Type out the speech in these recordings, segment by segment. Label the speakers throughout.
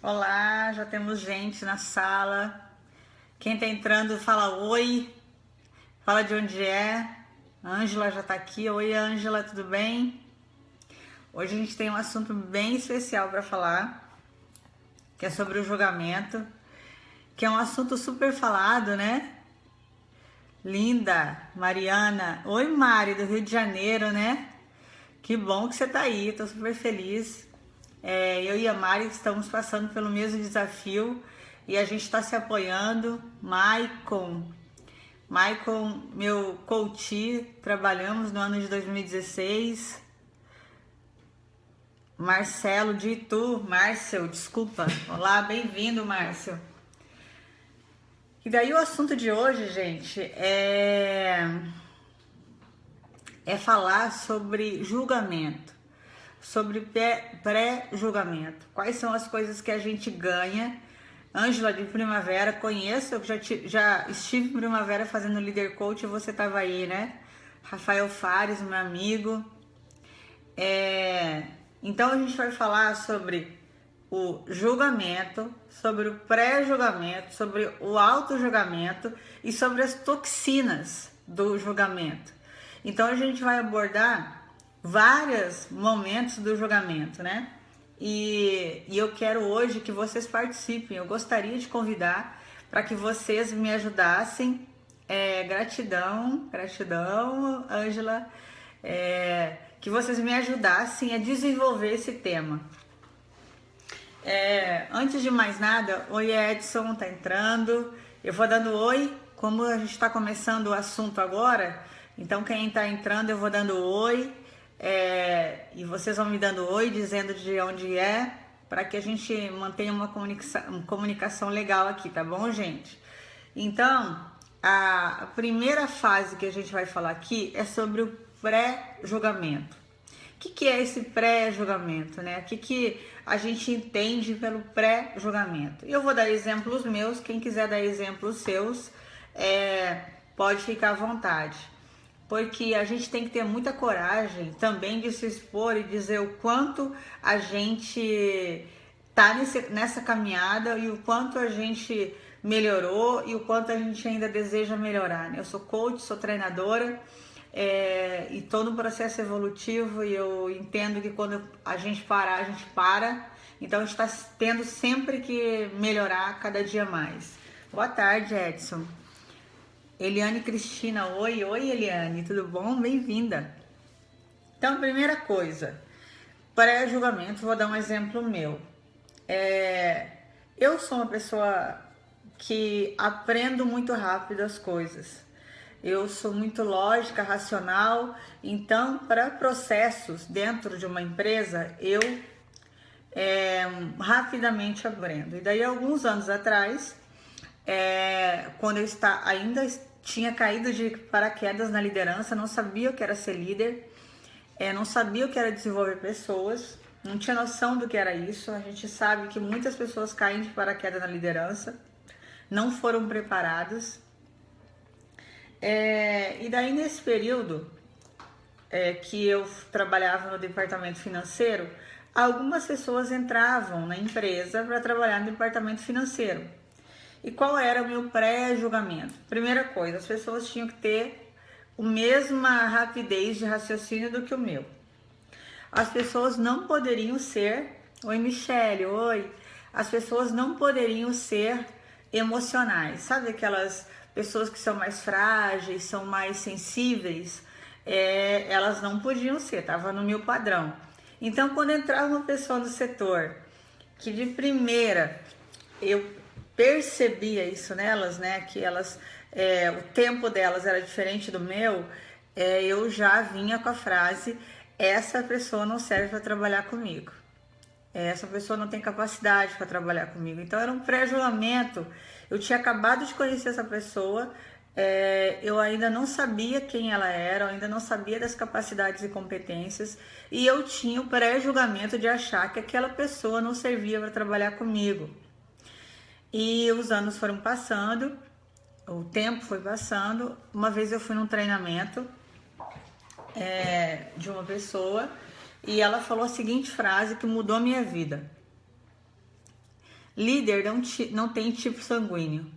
Speaker 1: Olá, já temos gente na sala. Quem tá entrando fala oi, fala de onde é. A Ângela já tá aqui. Oi, Ângela, tudo bem? Hoje a gente tem um assunto bem especial para falar, que é sobre o julgamento, que é um assunto super falado, né? Linda, Mariana. Oi, Mari, do Rio de Janeiro, né? Que bom que você tá aí, tô super feliz. Eu e a Mari estamos passando pelo mesmo desafio e a gente está se apoiando. Maicon, meu coach, trabalhamos no ano de 2016. Marcelo de Itu, Márcio, desculpa. Olá, bem-vindo, Márcio. E daí o assunto de hoje, gente, é falar sobre julgamento, sobre pré-julgamento. Quais são as coisas que a gente ganha? Ângela de Primavera, conheço, eu já estive em Primavera fazendo líder coach e você estava aí, né? Rafael Fares, meu amigo. Então a gente vai falar sobre o julgamento, sobre o pré-julgamento, sobre o auto-julgamento e sobre as toxinas do julgamento. Então a gente vai abordar vários momentos do julgamento, né? E eu quero hoje que vocês participem. Eu gostaria de convidar para que vocês me ajudassem. Gratidão, Ângela. Que vocês me ajudassem a desenvolver esse tema. Antes de mais nada, oi Edson, tá entrando. Eu vou dando oi, como a gente está começando o assunto agora, então quem está entrando eu vou dando oi, e vocês vão me dando oi, dizendo de onde é, para que a gente mantenha uma comunicação legal aqui, tá bom, gente? Então, a primeira fase que a gente vai falar aqui é sobre o pré-julgamento. O que é esse pré-julgamento, né? O que a gente entende pelo pré-julgamento? Eu vou dar exemplos meus, quem quiser dar exemplos seus, pode ficar à vontade. Porque a gente tem que ter muita coragem também de se expor e dizer o quanto a gente tá nessa caminhada e o quanto a gente melhorou e o quanto a gente ainda deseja melhorar, né? Eu sou coach, sou treinadora, e tô no processo evolutivo e eu entendo que quando a gente parar, a gente para. Então a gente está tendo sempre que melhorar cada dia mais. Boa tarde, Edson. Eliane Cristina, oi Eliane, tudo bom? Bem-vinda. Então, primeira coisa, pré-julgamento, vou dar um exemplo meu. Eu sou uma pessoa que aprendo muito rápido as coisas. Eu sou muito lógica, racional, então para processos dentro de uma empresa eu rapidamente aprendo. E daí alguns anos atrás, quando eu ainda tinha caído de paraquedas na liderança, não sabia o que era ser líder, não sabia o que era desenvolver pessoas, não tinha noção do que era isso. A gente sabe que muitas pessoas caem de paraquedas na liderança, não foram preparadas. E daí nesse período que eu trabalhava no departamento financeiro, algumas pessoas entravam na empresa para trabalhar no departamento financeiro. E qual era o meu pré-julgamento? Primeira coisa, as pessoas tinham que ter a mesma rapidez de raciocínio do que o meu. As pessoas não poderiam ser... Oi, Michele, oi. As pessoas não poderiam ser emocionais. Sabe aquelas pessoas que são mais frágeis, são mais sensíveis? Elas não podiam ser, estava no meu padrão. Então, quando entrava uma pessoa no setor que de primeira eu percebia isso nelas, né, que elas, o tempo delas era diferente do meu, eu já vinha com a frase: essa pessoa não serve para trabalhar comigo, essa pessoa não tem capacidade para trabalhar comigo. Então era um pré-julgamento. Eu tinha acabado de conhecer essa pessoa, eu ainda não sabia quem ela era, eu ainda não sabia das capacidades e competências, e eu tinha o pré-julgamento de achar que aquela pessoa não servia para trabalhar comigo. E os anos foram passando, o tempo foi passando. Uma vez eu fui num treinamento de uma pessoa e ela falou a seguinte frase que mudou a minha vida: Líder não tem tipo sanguíneo,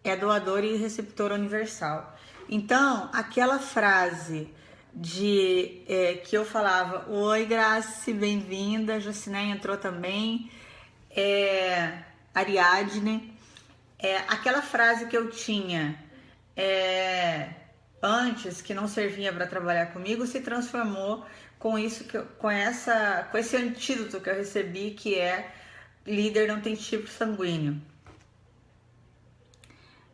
Speaker 1: é doador e receptor universal. Então, aquela frase que eu falava, oi Grace, bem-vinda, Jociné entrou também, Ariadne, aquela frase que eu tinha antes, que não servia para trabalhar comigo, se transformou com isso, com esse antídoto que eu recebi, que é líder não tem tipo sanguíneo.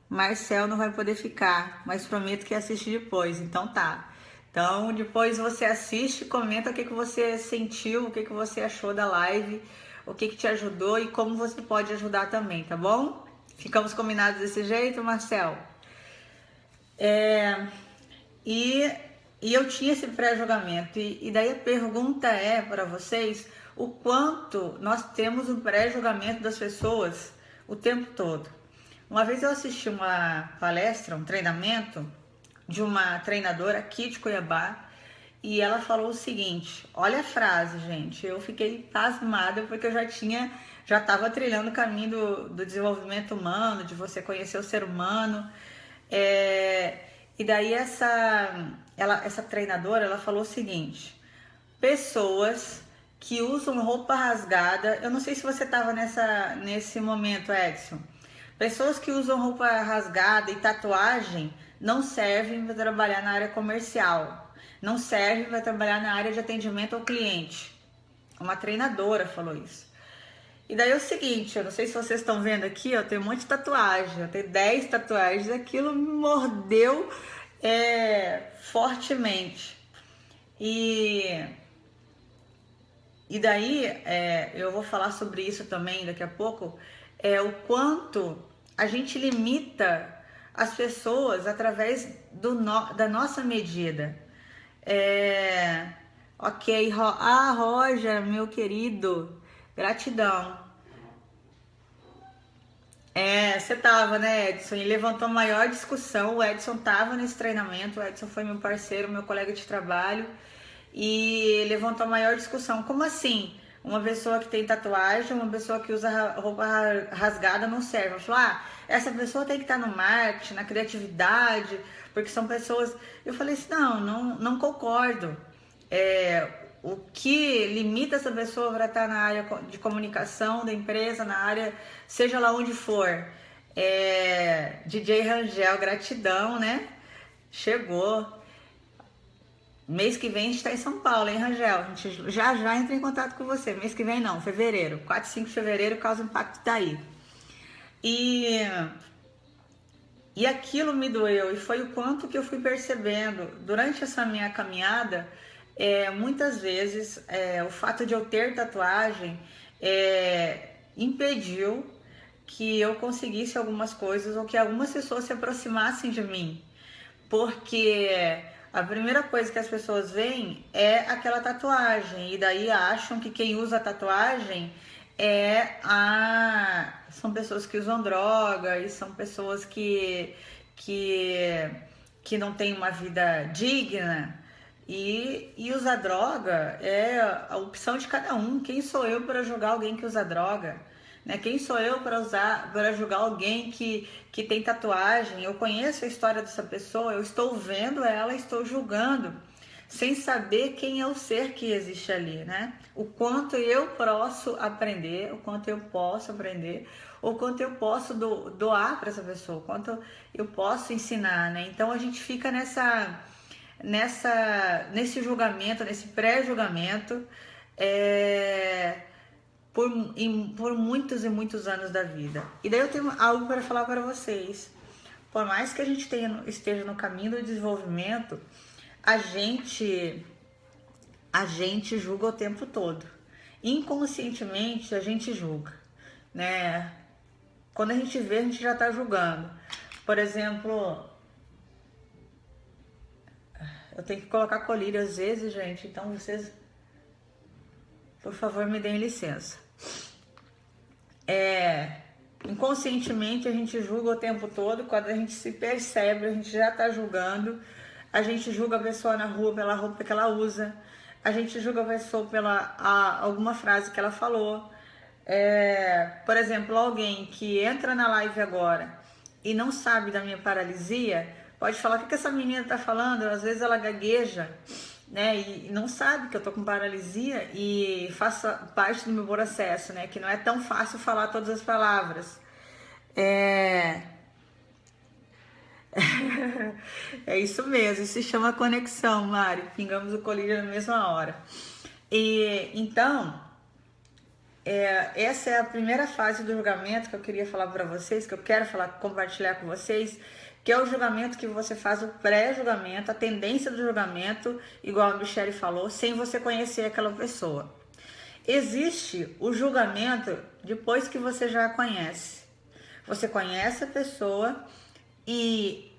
Speaker 1: Marcel não vai poder ficar, mas prometo que assiste depois, então tá. Então depois você assiste, comenta o que você sentiu, o que você achou da live, o que te ajudou e como você pode ajudar também, tá bom? Ficamos combinados desse jeito, Marcel? E eu tinha esse pré-julgamento, e daí a pergunta é para vocês, o quanto nós temos um pré-julgamento das pessoas o tempo todo. Uma vez eu assisti uma palestra, um treinamento de uma treinadora aqui de Cuiabá, e ela falou o seguinte, olha a frase, gente, eu fiquei pasmada porque eu já estava trilhando o caminho do desenvolvimento humano, de você conhecer o ser humano, e daí essa treinadora, ela falou o seguinte, pessoas que usam roupa rasgada, eu não sei se você estava nesse momento, Edson, pessoas que usam roupa rasgada e tatuagem não servem para trabalhar na área comercial, não servem para trabalhar na área de atendimento ao cliente. Uma treinadora falou isso. E daí é o seguinte, eu não sei se vocês estão vendo aqui, eu tenho um monte de tatuagem, eu tenho 10 tatuagens, aquilo me mordeu fortemente. E daí, eu vou falar sobre isso também daqui a pouco, o quanto a gente limita as pessoas através da nossa medida. Ok, Roger, meu querido, gratidão. Você tava, né, Edson? E levantou a maior discussão. O Edson tava nesse treinamento, o Edson foi meu parceiro, meu colega de trabalho, e levantou a maior discussão. Como assim? Uma pessoa que tem tatuagem, uma pessoa que usa roupa rasgada não serve. Eu falo, essa pessoa tem que estar no marketing, na criatividade, porque são pessoas... Eu falei assim, não concordo. O que limita essa pessoa para estar na área de comunicação da empresa, na área, seja lá onde for. DJ Rangel, gratidão, né? Chegou. Mês que vem a gente está em São Paulo, hein, Rangel? A gente já entra em contato com você. Mês que vem não, fevereiro. 4 e 5 de fevereiro, Causa Impacto tá aí. E aquilo me doeu, e foi o quanto que eu fui percebendo durante essa minha caminhada. Muitas vezes o fato de eu ter tatuagem impediu que eu conseguisse algumas coisas ou que algumas pessoas se aproximassem de mim, porque a primeira coisa que as pessoas veem é aquela tatuagem, e daí acham que quem usa tatuagem são pessoas que usam droga, e são pessoas que não têm uma vida digna. E usar droga é a opção de cada um. Quem sou eu para julgar alguém que usa droga? Né? Quem sou eu para julgar alguém que tem tatuagem? Eu conheço a história dessa pessoa, eu estou vendo ela, estou julgando, sem saber quem é o ser que existe ali, né? O quanto eu posso aprender, o quanto eu posso aprender, o quanto eu posso doar para essa pessoa, o quanto eu posso ensinar, né? Então a gente fica nesse julgamento, nesse pré-julgamento, por muitos e muitos anos da vida. E daí eu tenho algo para falar para vocês. Por mais que a gente esteja no caminho do desenvolvimento, a gente julga o tempo todo. Inconscientemente a gente julga, né? Quando a gente vê, a gente já está julgando. Por exemplo, eu tenho que colocar colírio às vezes, gente, então vocês, por favor, me deem licença. Inconscientemente a gente julga o tempo todo. Quando a gente se percebe, a gente já tá julgando. A gente julga a pessoa na rua pela roupa que ela usa. A gente julga a pessoa pela alguma frase que ela falou. Por exemplo, alguém que entra na live agora e não sabe da minha paralisia, pode falar: o que essa menina tá falando? Às vezes ela gagueja, né? E não sabe que eu tô com paralisia e faça parte do meu processo, né? Que não é tão fácil falar todas as palavras. É isso mesmo, isso se chama conexão, Mari. Pingamos o colírio na mesma hora. E então, essa é a primeira fase do julgamento que eu queria falar para vocês, que eu quero compartilhar com vocês, que é o julgamento que você faz, o pré-julgamento, a tendência do julgamento, igual a Michelle falou, sem você conhecer aquela pessoa. Existe o julgamento depois que você já a conhece. Você conhece a pessoa e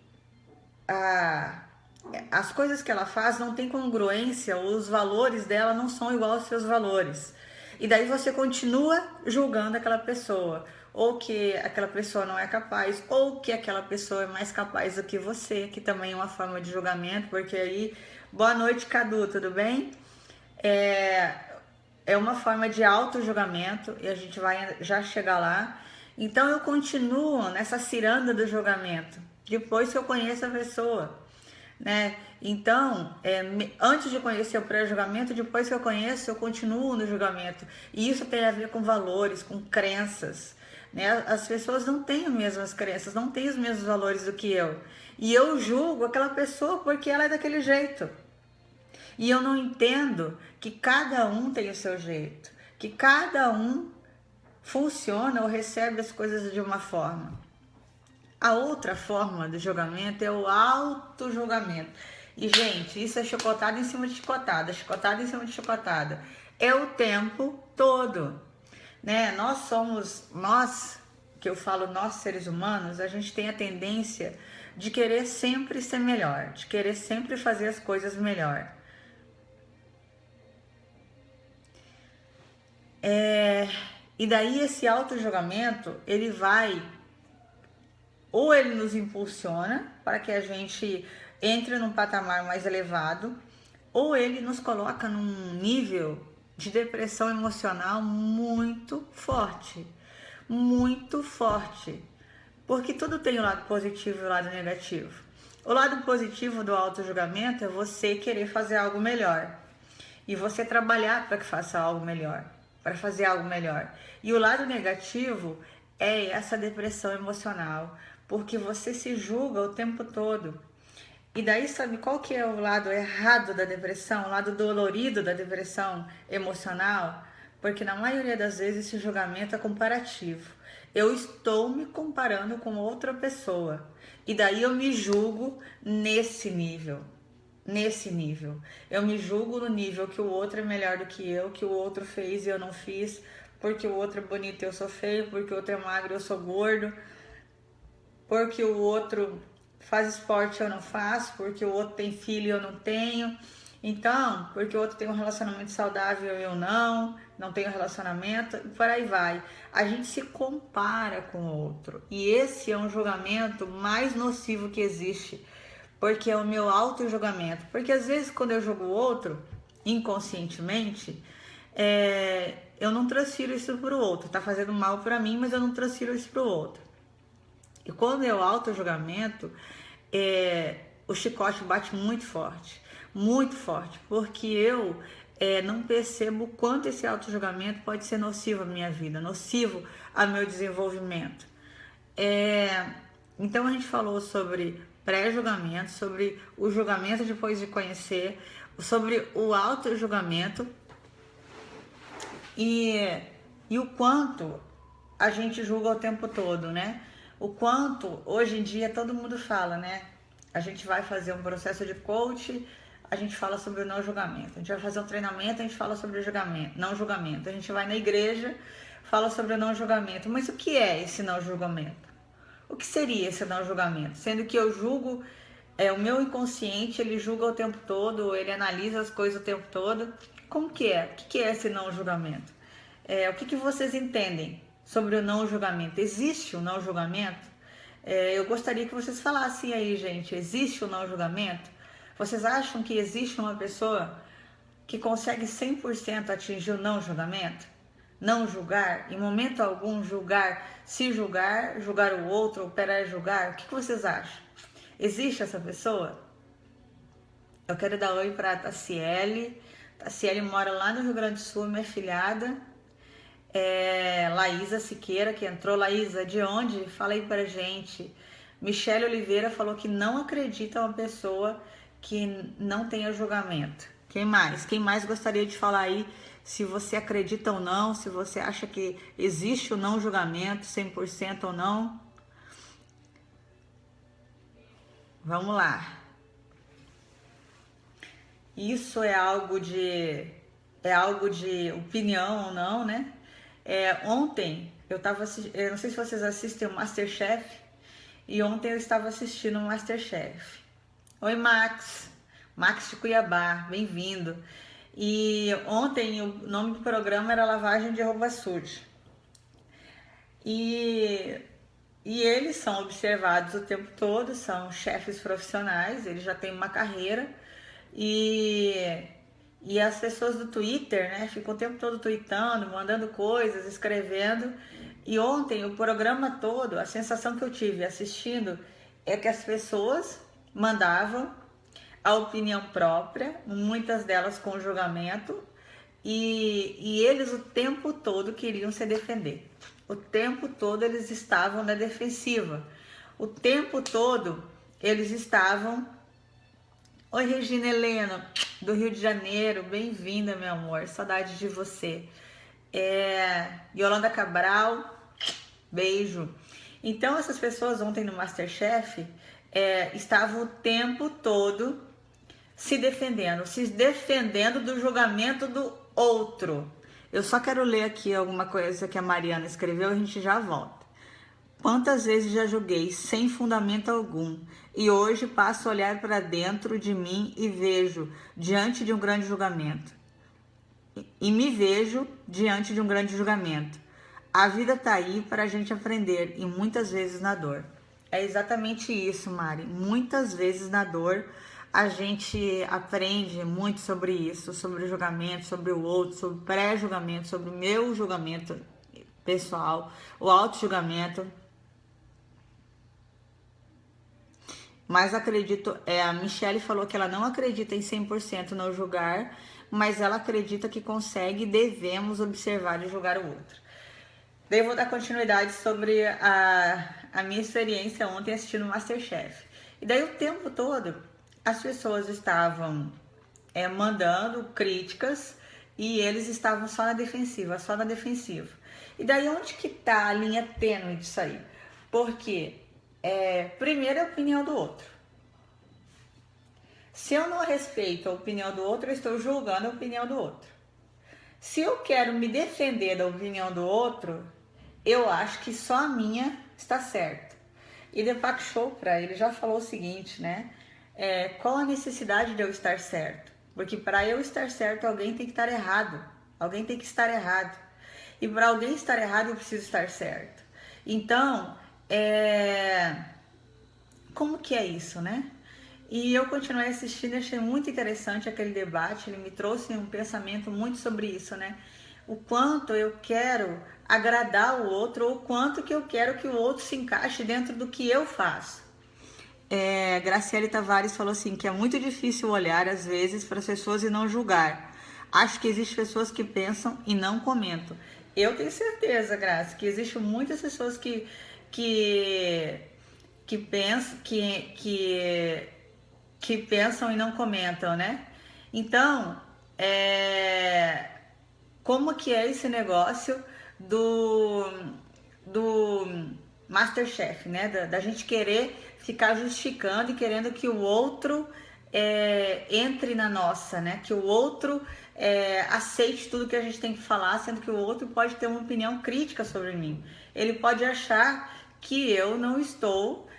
Speaker 1: as coisas que ela faz não tem congruência, os valores dela não são igual aos seus valores. E daí você continua julgando aquela pessoa, ou que aquela pessoa não é capaz, ou que aquela pessoa é mais capaz do que você, que também é uma forma de julgamento, porque aí, boa noite, Cadu, tudo bem? É uma forma de auto-julgamento, e a gente vai já chegar lá. Então eu continuo nessa ciranda do julgamento, depois que eu conheço a pessoa, né? Então, antes de conhecer o pré-julgamento, depois que eu conheço, eu continuo no julgamento. E isso tem a ver com valores, com crenças, né? As pessoas não têm as mesmas crenças, não têm os mesmos valores do que eu. E eu julgo aquela pessoa porque ela é daquele jeito. E eu não entendo que cada um tem o seu jeito, que cada um funciona ou recebe as coisas de uma forma. A outra forma do julgamento é o auto-julgamento. E, gente, isso é chicotada em cima de chicotada, chicotada em cima de chicotada. É o tempo todo, né? Nós, que eu falo nós seres humanos, a gente tem a tendência de querer sempre ser melhor, de querer sempre fazer as coisas melhor. E daí esse auto-julgamento, ele vai... ou ele nos impulsiona para que a gente entre num patamar mais elevado, ou ele nos coloca num nível de depressão emocional muito forte, porque tudo tem o lado positivo e o lado negativo. O lado positivo do auto-julgamento é você querer fazer algo melhor e você trabalhar para que faça algo melhor, para fazer algo melhor. E o lado negativo é essa depressão emocional, porque você se julga o tempo todo. E daí, sabe qual que é o lado errado da depressão, o lado dolorido da depressão emocional? Porque na maioria das vezes esse julgamento é comparativo. Eu estou me comparando com outra pessoa. E daí eu me julgo nesse nível. Eu me julgo no nível que o outro é melhor do que eu, que o outro fez e eu não fiz, porque o outro é bonito e eu sou feio, porque o outro é magro e eu sou gordo, porque o outro faz esporte e eu não faço, porque o outro tem filho e eu não tenho. Então, porque o outro tem um relacionamento saudável e eu não tenho relacionamento, e por aí vai. A gente se compara com o outro. E esse é um julgamento mais nocivo que existe, porque é o meu auto-julgamento. Porque às vezes quando eu julgo o outro, inconscientemente, eu não transfiro isso para o outro. Tá fazendo mal para mim, mas eu não transfiro isso para o outro. E quando é o auto-julgamento, o chicote bate muito forte, porque eu não percebo o quanto esse auto-julgamento pode ser nocivo à minha vida, nocivo ao meu desenvolvimento. Então a gente falou sobre pré-julgamento, sobre o julgamento depois de conhecer, sobre o auto-julgamento e o quanto a gente julga o tempo todo, né? O quanto, hoje em dia, todo mundo fala, né? A gente vai fazer um processo de coach, a gente fala sobre o não julgamento. A gente vai fazer um treinamento, a gente fala sobre o julgamento, não julgamento. A gente vai na igreja, fala sobre o não julgamento. Mas o que é esse não julgamento? O que seria esse não julgamento? Sendo que eu julgo, o meu inconsciente, ele julga o tempo todo, ele analisa as coisas o tempo todo. Como que é? O que é esse não julgamento? O que vocês entendem sobre o não julgamento? Existe o não julgamento? Eu gostaria que vocês falassem aí, gente. Existe o não julgamento? Vocês acham que existe uma pessoa que consegue 100% atingir o não julgamento? não julgar, em momento algum julgar, se julgar, julgar o outro, ou julgar, o que vocês acham? Existe essa pessoa? Eu quero dar oi para a Taciele. Taciele mora lá no Rio Grande do Sul, minha filhada. Laísa Siqueira, que entrou. Laísa, de onde? Fala aí pra gente. Michele Oliveira falou que não acredita uma pessoa que não tenha julgamento. Quem mais? Quem mais gostaria de falar aí se você acredita ou não, se você acha que existe o não julgamento, 100% ou não? Vamos lá. Isso é algo de opinião ou não, né? Ontem eu tava eu não sei se vocês assistem o MasterChef, e ontem eu estava assistindo o MasterChef. Oi, Max. Max de Cuiabá, bem-vindo. E ontem o nome do programa era Lavagem de Roupa Suja. E eles são observados o tempo todo, são chefes profissionais, eles já têm uma carreira. E as pessoas do Twitter, né, ficam o tempo todo tweetando, mandando coisas, escrevendo. E ontem, o programa todo, a sensação que eu tive assistindo é que as pessoas mandavam a opinião própria, muitas delas com julgamento, e eles o tempo todo queriam se defender. O tempo todo eles estavam na defensiva. O tempo todo eles estavam... Oi, Regina Helena, do Rio de Janeiro, bem-vinda, meu amor, saudade de você. Yolanda Cabral, beijo. Então, essas pessoas ontem no MasterChef estavam o tempo todo se defendendo do julgamento do outro. Eu só quero ler aqui alguma coisa que a Mariana escreveu, a gente já volta. Quantas vezes já julguei sem fundamento algum, e hoje passo a olhar para dentro de mim e vejo diante de um grande julgamento. E me vejo diante de um grande julgamento. A vida está aí para a gente aprender, e muitas vezes na dor. É exatamente isso, Mari. Muitas vezes na dor a gente aprende muito sobre isso, sobre o julgamento, sobre o outro, sobre o pré-julgamento, sobre o meu julgamento pessoal, o auto-julgamento. Mas acredito, a Michelle falou que ela não acredita em 100% no julgar, mas ela acredita que consegue e devemos observar e julgar o outro. Daí eu vou dar continuidade sobre a minha experiência ontem assistindo o MasterChef. E daí o tempo todo as pessoas estavam mandando críticas e eles estavam só na defensiva, só na defensiva. E daí onde que tá a linha tênue disso aí? Porque primeiro é a opinião do outro. Se eu não respeito a opinião do outro, eu estou julgando a opinião do outro. Se eu quero me defender da opinião do outro, eu acho que só a minha está certa. E Deepak Chopra, ele já falou o seguinte, né? Qual a necessidade de eu estar certo? Porque para eu estar certo, alguém tem que estar errado. Alguém tem que estar errado. E para alguém estar errado, eu preciso estar certo. Então, como que é isso, né? E eu continuei assistindo e achei muito interessante aquele debate. Ele me trouxe um pensamento muito sobre isso, né? O quanto eu quero agradar o outro, ou o quanto que eu quero que o outro se encaixe dentro do que eu faço. Graciele Tavares falou assim, que é muito difícil olhar às vezes para as pessoas e não julgar. Acho que existem pessoas que pensam e não comentam. Eu tenho certeza, Graça, que existem muitas pessoas que pensam, que pensam e não comentam, né? Então, como que é esse negócio do MasterChef, né? Da gente querer ficar justificando e querendo que o outro entre na nossa, né? Que o outro aceite tudo que a gente tem que falar, sendo que o outro pode ter uma opinião crítica sobre mim. Ele pode achar que eu não estou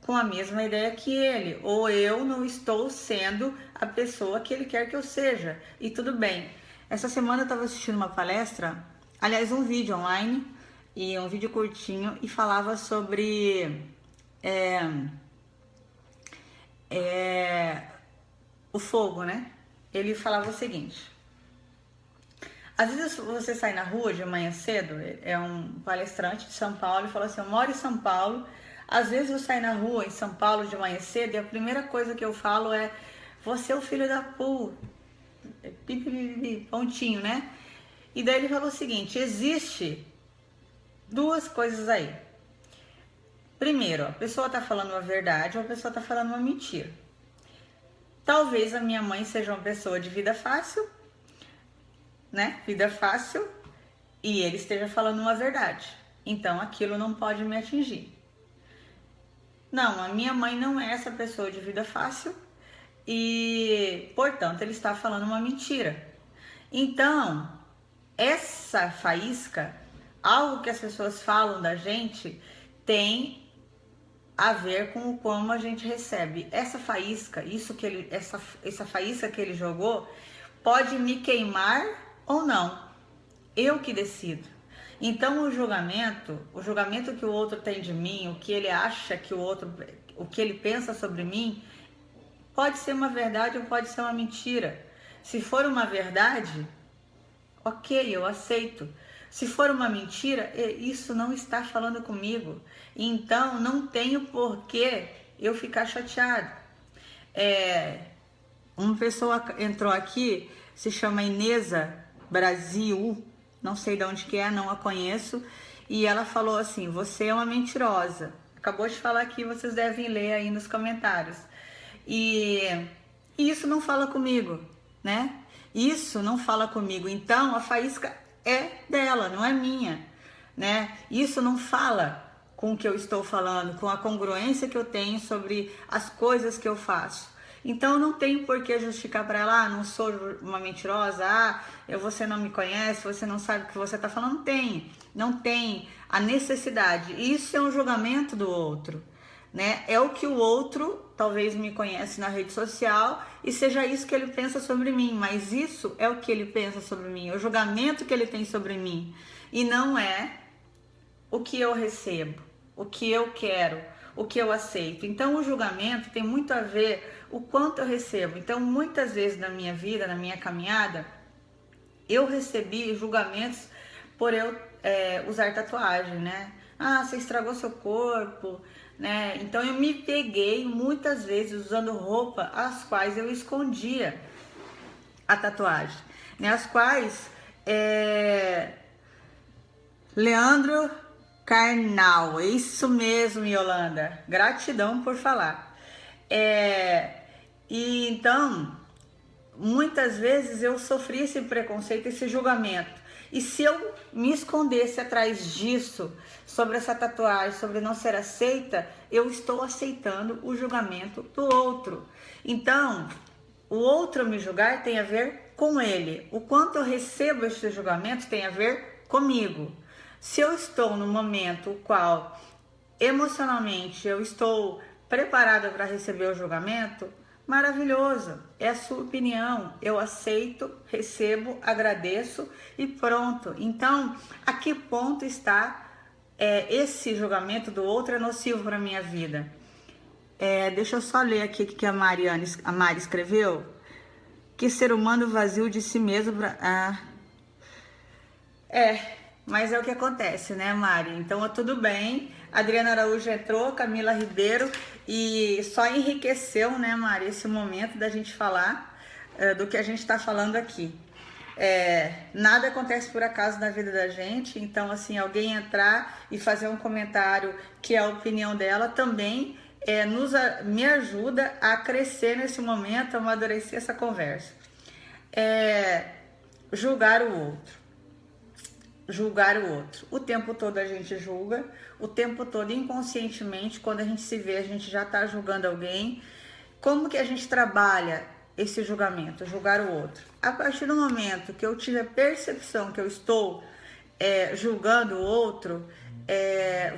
Speaker 1: com a mesma ideia que ele, ou eu não estou sendo a pessoa que ele quer que eu seja, e tudo bem. Essa semana eu estava assistindo uma palestra, aliás, um vídeo online, e um vídeo curtinho, e falava sobre o fogo, né? Ele falava o seguinte: Às vezes você sai na rua de manhã cedo, é um palestrante de São Paulo e fala assim, eu moro em São Paulo, às vezes eu saio na rua em São Paulo de manhã cedo e a primeira coisa que eu falo é, você é o filho da pu, pontinho, né? E daí ele falou o seguinte, existe duas coisas aí. Primeiro, a pessoa está falando uma verdade ou a pessoa está falando uma mentira. Talvez a minha mãe seja uma pessoa de vida fácil, né? Vida fácil, e ele esteja falando uma verdade. Então aquilo não pode me atingir. Não, a minha mãe não é essa pessoa de vida fácil e, portanto, ele está falando uma mentira. Então, essa faísca, algo que as pessoas falam da gente, tem a ver com como a gente recebe. Essa faísca, essa faísca que ele jogou, pode me queimar ou não. Eu que decido. Então o julgamento que o outro tem de mim, o que ele acha que o que ele pensa sobre mim, pode ser uma verdade ou pode ser uma mentira. Se for uma verdade, ok, eu aceito. Se for uma mentira, isso não está falando comigo. Então, não tenho por que eu ficar chateado. Uma pessoa entrou aqui, se chama Inesa Brasil, não sei de onde que é, não a conheço, e ela falou assim, você é uma mentirosa. Acabou de falar aqui, vocês devem ler aí nos comentários. E isso não fala comigo, né? Isso não fala comigo. Então, a faísca é dela, não é minha, né? Isso não fala com o que eu estou falando, com a congruência que eu tenho sobre as coisas que eu faço. Então, eu não tenho por que justificar para ela, não sou uma mentirosa, você não me conhece, você não sabe o que você está falando. Não tem a necessidade. Isso é um julgamento do outro, né? É o que o outro talvez me conhece na rede social e seja isso que ele pensa sobre mim, mas isso é o que ele pensa sobre mim, é o julgamento que ele tem sobre mim e não é o que eu recebo, o que eu quero, o que eu aceito. Então o julgamento tem muito a ver o quanto eu recebo. Então muitas vezes na minha vida, na minha caminhada, eu recebi julgamentos por eu usar tatuagem, né? Ah, você estragou seu corpo, né? Então eu me peguei muitas vezes usando roupa as quais eu escondia a tatuagem, né? As quais Leandro Carnal, isso mesmo, Yolanda, gratidão por falar. E então muitas vezes eu sofri esse preconceito, esse julgamento. E se eu me escondesse atrás disso, sobre essa tatuagem, sobre não ser aceita, eu estou aceitando o julgamento do outro. Então, o outro me julgar tem a ver com ele. O quanto eu recebo esse julgamento tem a ver comigo. Se eu estou no momento no qual emocionalmente eu estou preparada para receber o julgamento, maravilhoso, é a sua opinião, eu aceito, recebo, agradeço e pronto. Então, a que ponto está esse julgamento do outro é nocivo para a minha vida? Deixa eu só ler aqui o que a Mari escreveu. Que ser humano vazio de si mesmo mas é o que acontece, né, Mari? Então, tudo bem. Adriana Araújo entrou, Camila Ribeiro, e só enriqueceu, né, Mari, esse momento da gente falar do que a gente está falando aqui. Nada acontece por acaso na vida da gente, então, assim, alguém entrar e fazer um comentário que é a opinião dela também me ajuda a crescer nesse momento, a amadurecer essa conversa. Julgar o outro. Julgar o outro. O tempo todo a gente julga, o tempo todo inconscientemente, quando a gente se vê, a gente já está julgando alguém. Como que a gente trabalha esse julgamento, julgar o outro? A partir do momento que eu tive a percepção que eu estou julgando o outro,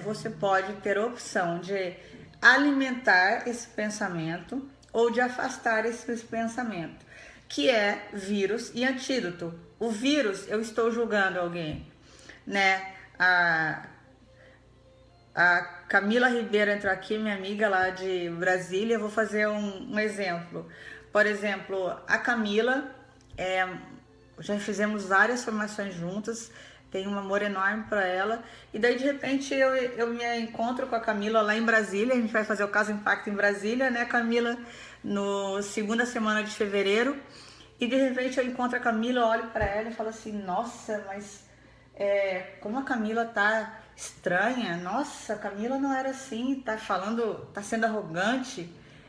Speaker 1: você pode ter a opção de alimentar esse pensamento ou de afastar esse pensamento, que é vírus e antídoto. O vírus, eu estou julgando alguém, né? A Camila Ribeiro entrou aqui, minha amiga lá de Brasília. Eu vou fazer um exemplo. Por exemplo, a Camila já fizemos várias formações juntas, tenho um amor enorme para ela. E daí, de repente, eu me encontro com a Camila lá em Brasília. A gente vai fazer o Caso Impacto em Brasília, né, Camila? No segunda semana de fevereiro. E de repente eu encontro a Camila, eu olho para ela e falo assim: nossa, mas como a Camila tá estranha. Nossa, a Camila não era assim, tá falando, tá sendo arrogante.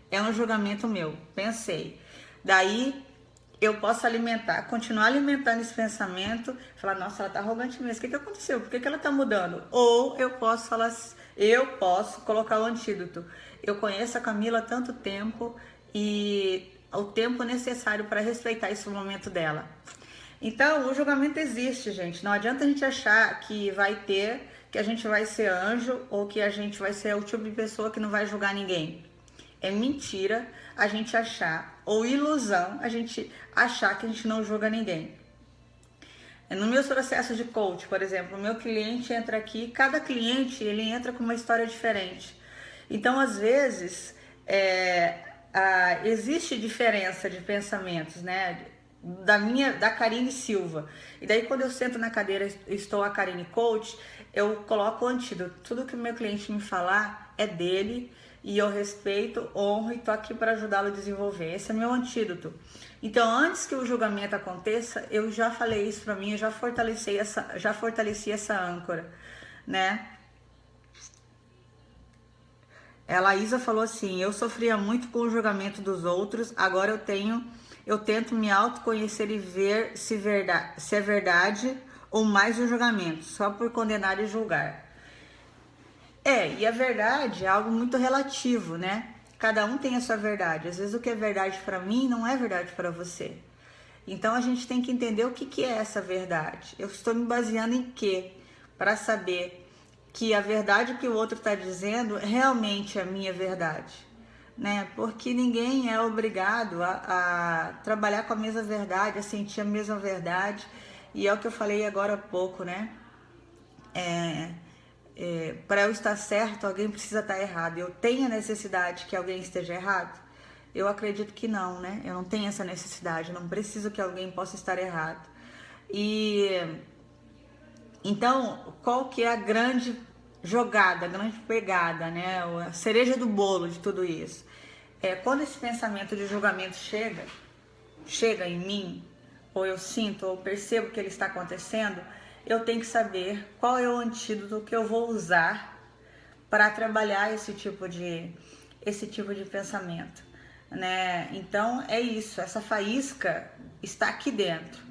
Speaker 1: É um julgamento meu, pensei. Daí eu posso alimentar, continuar alimentando esse pensamento, falar: nossa, ela tá arrogante mesmo, o que aconteceu? Por que ela tá mudando? Ou eu posso falar, eu posso colocar o antídoto. Eu conheço a Camila há tanto tempo e o tempo necessário para respeitar esse momento dela. Então, o julgamento existe, gente. Não adianta a gente achar que vai ter, que a gente vai ser anjo ou que a gente vai ser o tipo de pessoa que não vai julgar ninguém. É mentira a gente achar, ou ilusão a gente achar que a gente não julga ninguém. No meu processo de coach, por exemplo, o meu cliente entra aqui, cada cliente ele entra com uma história diferente. Então, às vezes, existe diferença de pensamentos, né? Da Karine Silva. E daí, quando eu sento na cadeira, estou a Karine Coach, eu coloco o antídoto. Tudo que o meu cliente me falar é dele e eu respeito, honro e tô aqui para ajudá-lo a desenvolver. Esse é meu antídoto. Então, antes que o julgamento aconteça, eu já falei isso para mim, eu já fortaleci essa âncora, né? A Laísa falou assim: eu sofria muito com o julgamento dos outros, agora eu tento me autoconhecer e ver se é verdade ou mais o julgamento, só por condenar e julgar. E a verdade é algo muito relativo, né? Cada um tem a sua verdade. Às vezes o que é verdade para mim não é verdade para você. Então a gente tem que entender o que é essa verdade. Eu estou me baseando em quê? Para saber que a verdade que o outro está dizendo realmente é a minha verdade, né? Porque ninguém é obrigado a trabalhar com a mesma verdade, a sentir a mesma verdade. E é o que eu falei agora há pouco, né? Para eu estar certo, alguém precisa estar errado. Eu tenho a necessidade que alguém esteja errado? Eu acredito que não, né? Eu não tenho essa necessidade, eu não preciso que alguém possa estar errado. E então, qual que é a grande jogada, a grande pegada, né? A cereja do bolo de tudo isso? Quando esse pensamento de julgamento chega em mim, ou eu sinto, ou percebo que ele está acontecendo, eu tenho que saber qual é o antídoto que eu vou usar para trabalhar esse tipo de pensamento, né? Então é isso, essa faísca está aqui dentro.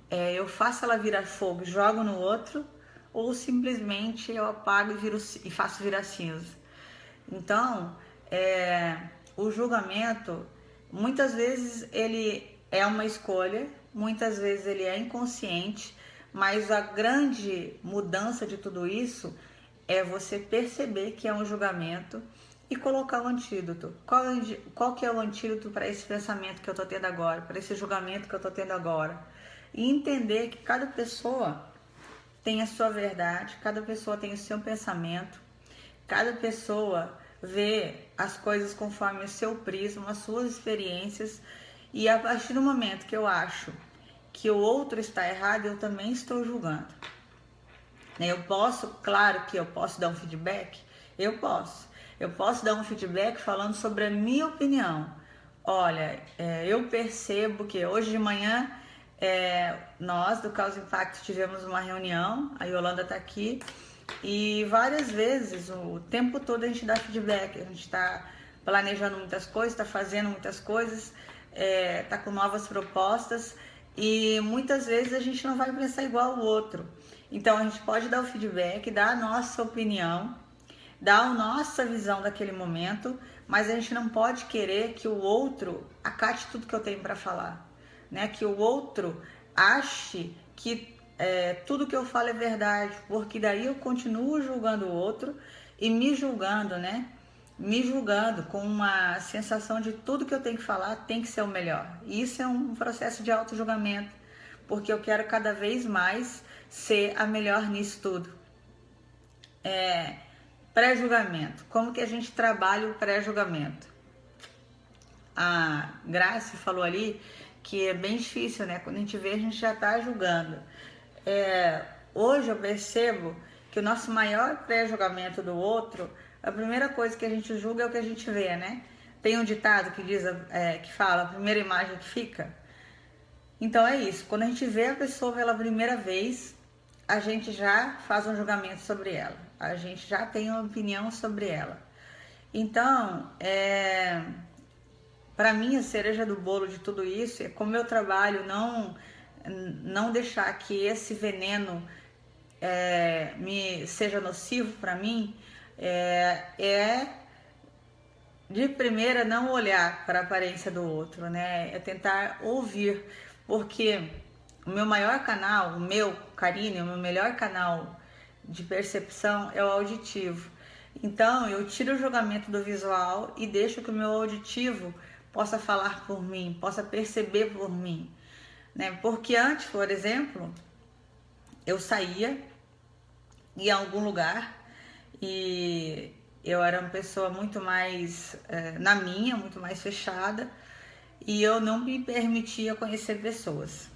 Speaker 1: Eu faço ela virar fogo, jogo no outro, ou simplesmente eu apago e faço virar cinza. Então, o julgamento, muitas vezes ele é uma escolha, muitas vezes ele é inconsciente, mas a grande mudança de tudo isso é você perceber que é um julgamento e colocar o antídoto. Qual que é o antídoto para esse pensamento que eu estou tendo agora, para esse julgamento que eu estou tendo agora? E entender que cada pessoa tem a sua verdade, cada pessoa tem o seu pensamento, cada pessoa vê as coisas conforme o seu prisma, as suas experiências, e a partir do momento que eu acho que o outro está errado, eu também estou julgando. Eu posso, claro que eu posso dar um feedback, eu posso dar um feedback falando sobre a minha opinião. Olha, eu percebo que hoje de manhã nós do Causa Impacto tivemos uma reunião, a Yolanda está aqui, e várias vezes, o tempo todo a gente dá feedback, a gente está planejando muitas coisas, está fazendo muitas coisas, está com novas propostas, e muitas vezes a gente não vai pensar igual ao outro. Então a gente pode dar o feedback, dar a nossa opinião, dar a nossa visão daquele momento, mas a gente não pode querer que o outro acate tudo que eu tenho para falar, né? Que o outro ache que tudo que eu falo é verdade, porque daí eu continuo julgando o outro e me julgando, né? Me julgando com uma sensação de tudo que eu tenho que falar tem que ser o melhor. E isso é um processo de auto-julgamento, porque eu quero cada vez mais ser a melhor nisso tudo. Pré-julgamento. Como que a gente trabalha o pré-julgamento? A Grace falou ali que é bem difícil, né? Quando a gente vê, a gente já está julgando. Hoje eu percebo que o nosso maior pré-julgamento do outro, a primeira coisa que a gente julga é o que a gente vê, né? Tem um ditado que diz, que fala, a primeira imagem que fica. Então é isso, quando a gente vê a pessoa pela primeira vez, a gente já faz um julgamento sobre ela, a gente já tem uma opinião sobre ela. Então, para mim, a cereja do bolo de tudo isso é como eu trabalho não deixar que esse veneno me seja nocivo para mim, de primeira não olhar para a aparência do outro, né? É tentar ouvir, porque o meu maior canal, o meu, Karine, o meu melhor canal de percepção é o auditivo. Então eu tiro o julgamento do visual e deixo que o meu auditivo possa falar por mim, possa perceber por mim, né? Porque antes, por exemplo, eu saía em algum lugar e eu era uma pessoa muito mais muito mais fechada, e eu não me permitia conhecer pessoas.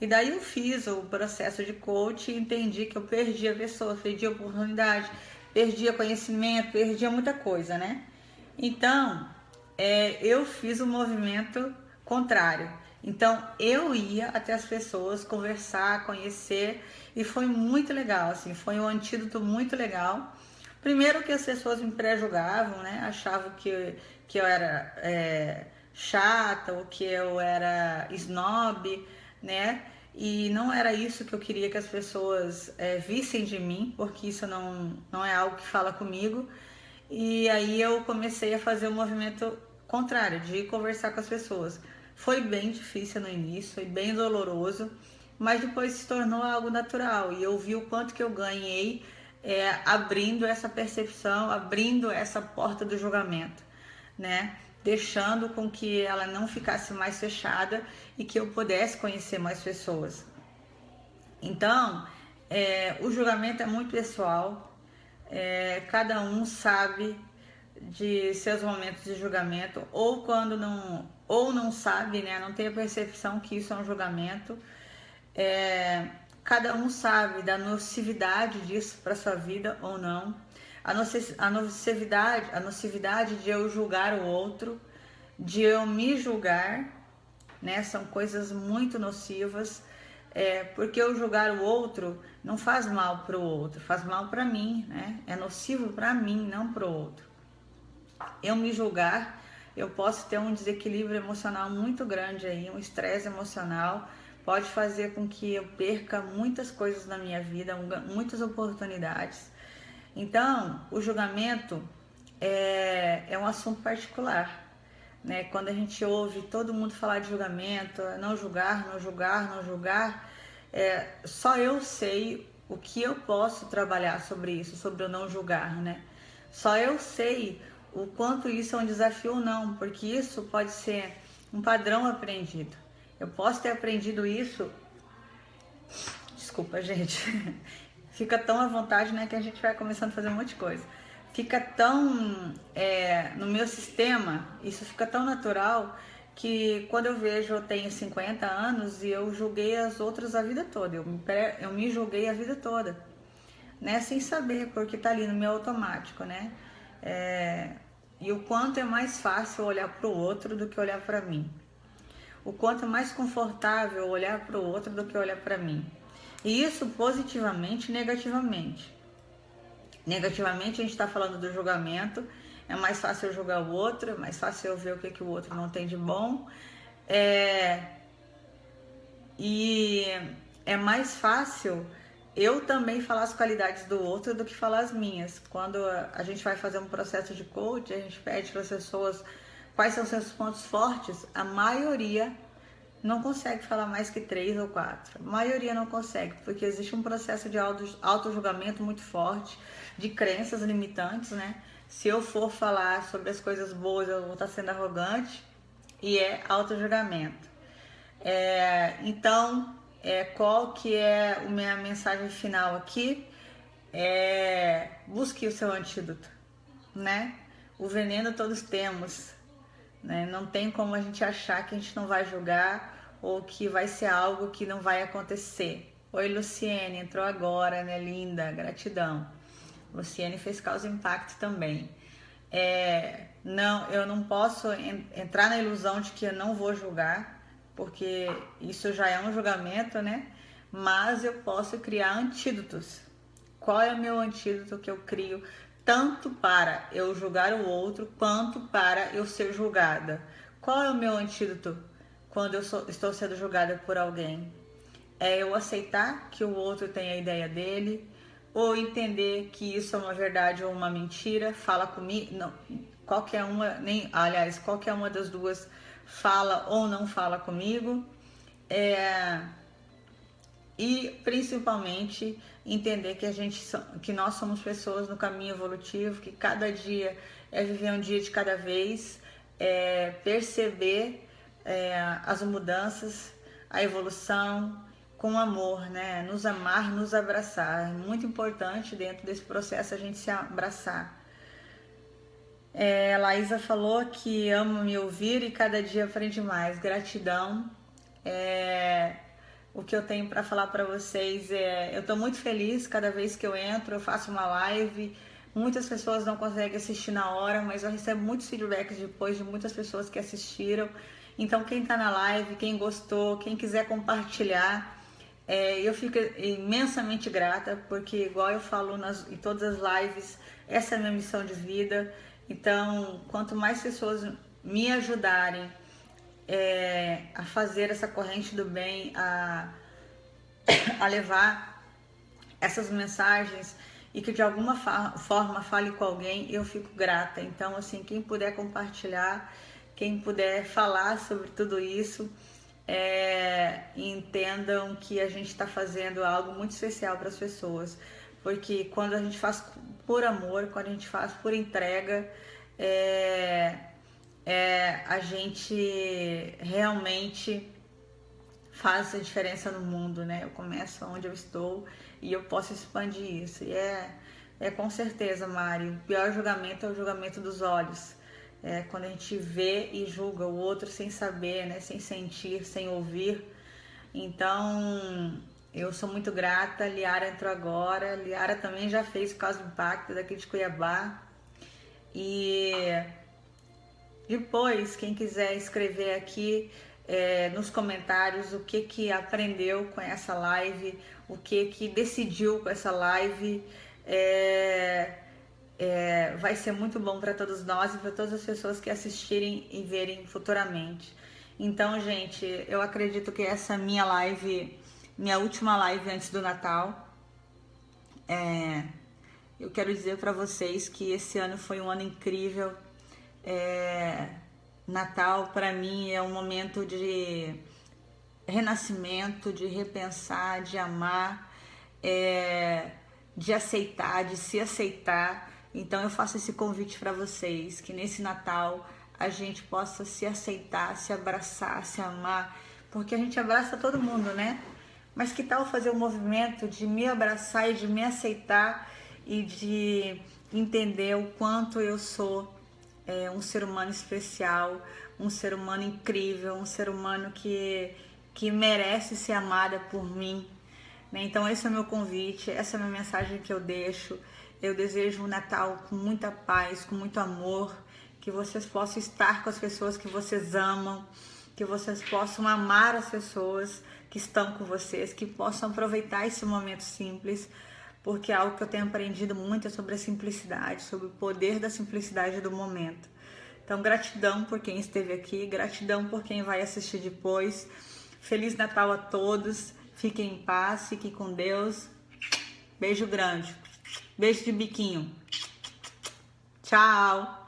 Speaker 1: E daí eu fiz o processo de coach e entendi que eu perdia pessoas, perdia oportunidade, perdia conhecimento, perdia muita coisa, né? Então, eu fiz um movimento contrário. Então, eu ia até as pessoas, conversar, conhecer, e foi muito legal, assim, foi um antídoto muito legal. Primeiro que as pessoas me pré-julgavam, né? Achavam que eu era chata, ou que eu era snob, né? E não era isso que eu queria que as pessoas vissem de mim, porque isso não é algo que fala comigo. E aí eu comecei a fazer o movimento contrário, de conversar com as pessoas. Foi bem difícil no início, foi bem doloroso, mas depois se tornou algo natural. E eu vi o quanto que eu ganhei abrindo essa percepção, abrindo essa porta do julgamento, né? Deixando com que ela não ficasse mais fechada e que eu pudesse conhecer mais pessoas. Então, o julgamento é muito pessoal, cada um sabe de seus momentos de julgamento, ou quando não sabe, né? Não tem a percepção que isso é um julgamento. Cada um sabe da nocividade disso para sua vida ou não. A nocividade de eu julgar o outro, de eu me julgar, né? São coisas muito nocivas, porque eu julgar o outro não faz mal para o outro, faz mal para mim, né? É nocivo para mim, não para o outro. Eu me julgar, eu posso ter um desequilíbrio emocional muito grande aí, um estresse emocional, pode fazer com que eu perca muitas coisas na minha vida, muitas oportunidades. Então, o julgamento é um assunto particular, né? Quando a gente ouve todo mundo falar de julgamento, não julgar, não julgar, não julgar, só eu sei o que eu posso trabalhar sobre isso, sobre o não julgar, né? Só eu sei o quanto isso é um desafio ou não, porque isso pode ser um padrão aprendido. Eu posso ter aprendido isso, desculpa gente, fica tão à vontade, né, que a gente vai começando a fazer um monte de coisa. Fica tão no meu sistema, isso fica tão natural, que quando eu vejo, eu tenho 50 anos e eu julguei as outras a vida toda, eu me julguei a vida toda, né, sem saber, porque tá ali no meu automático, né, e o quanto é mais fácil olhar para o outro do que olhar para mim. O quanto é mais confortável olhar para o outro do que olhar para mim. E isso positivamente e negativamente. Negativamente a gente está falando do julgamento. É mais fácil eu julgar o outro, é mais fácil eu ver o que o outro não tem de bom. E é mais fácil eu também falar as qualidades do outro do que falar as minhas. Quando a gente vai fazer um processo de coach, a gente pede para as pessoas quais são seus pontos fortes. A maioria não consegue falar mais que 3 ou 4. A maioria não consegue, porque existe um processo de auto-julgamento muito forte, de crenças limitantes, né? Se eu for falar sobre as coisas boas, eu vou estar sendo arrogante, e é auto-julgamento. Então, qual que é a minha mensagem final aqui? Busque o seu antídoto, né? O veneno todos temos, né? Não tem como a gente achar que a gente não vai julgar ou que vai ser algo que não vai acontecer. Oi, Luciene, entrou agora, né? Linda, gratidão. Luciene fez causa e impacto também. Não, eu não posso entrar na ilusão de que eu não vou julgar, porque isso já é um julgamento, né? Mas eu posso criar antídotos. Qual é o meu antídoto que eu crio tanto para eu julgar o outro quanto para eu ser julgada? Qual é o meu antídoto quando eu estou sendo julgada por alguém? É eu aceitar que o outro tem a ideia dele, ou entender que isso é uma verdade ou uma mentira, fala comigo, não, qualquer uma, nem, aliás, qualquer uma das duas fala ou não fala comigo, e principalmente entender que nós somos pessoas no caminho evolutivo, que cada dia é viver um dia de cada vez, perceber as mudanças, a evolução, com amor, né? Nos amar, nos abraçar. É muito importante dentro desse processo a gente se abraçar. Laísa falou que ama me ouvir e cada dia aprende mais. Gratidão. O que eu tenho para falar para vocês eu estou muito feliz cada vez que eu entro, eu faço uma live. Muitas pessoas não conseguem assistir na hora, mas eu recebo muitos feedbacks depois de muitas pessoas que assistiram. Então, quem está na live, quem gostou, quem quiser compartilhar, eu fico imensamente grata, porque igual eu falo em todas as lives, essa é a minha missão de vida. Então, quanto mais pessoas me ajudarem a fazer essa corrente do bem, a levar essas mensagens e que de alguma forma fale com alguém, eu fico grata. Então, assim, quem puder compartilhar, quem puder falar sobre tudo isso, entendam que a gente está fazendo algo muito especial para as pessoas, porque quando a gente faz por amor, quando a gente faz por entrega, a gente realmente faz a diferença no mundo, né? Eu começo onde eu estou e eu posso expandir isso. E com certeza, Mari, o pior julgamento é o julgamento dos olhos. Quando a gente vê e julga o outro sem saber, né? Sem sentir, sem ouvir. Então, eu sou muito grata. Liara entrou agora. Liara também já fez o Causa do Impacto daqui de Cuiabá. E depois, quem quiser escrever aqui nos comentários o que aprendeu com essa live, o que decidiu com essa live, vai ser muito bom para todos nós e para todas as pessoas que assistirem e verem futuramente. Então, gente, eu acredito que essa é a minha última live antes do Natal. Eu quero dizer para vocês que esse ano foi um ano incrível. Natal para mim é um momento de renascimento, de repensar, de amar, de aceitar, de se aceitar. Então eu faço esse convite para vocês, que nesse Natal a gente possa se aceitar, se abraçar, se amar, porque a gente abraça todo mundo, né? Mas que tal fazer um movimento de me abraçar e de me aceitar e de entender o quanto eu sou um ser humano especial, um ser humano incrível, um ser humano que merece ser amada por mim, né? Então esse é o meu convite, essa é a minha mensagem que eu deixo. Eu desejo um Natal com muita paz, com muito amor, que vocês possam estar com as pessoas que vocês amam, que vocês possam amar as pessoas que estão com vocês, que possam aproveitar esse momento simples, porque algo que eu tenho aprendido muito é sobre a simplicidade, sobre o poder da simplicidade do momento. Então, gratidão por quem esteve aqui, gratidão por quem vai assistir depois. Feliz Natal a todos, fiquem em paz, fiquem com Deus. Beijo grande, beijo de biquinho. Tchau!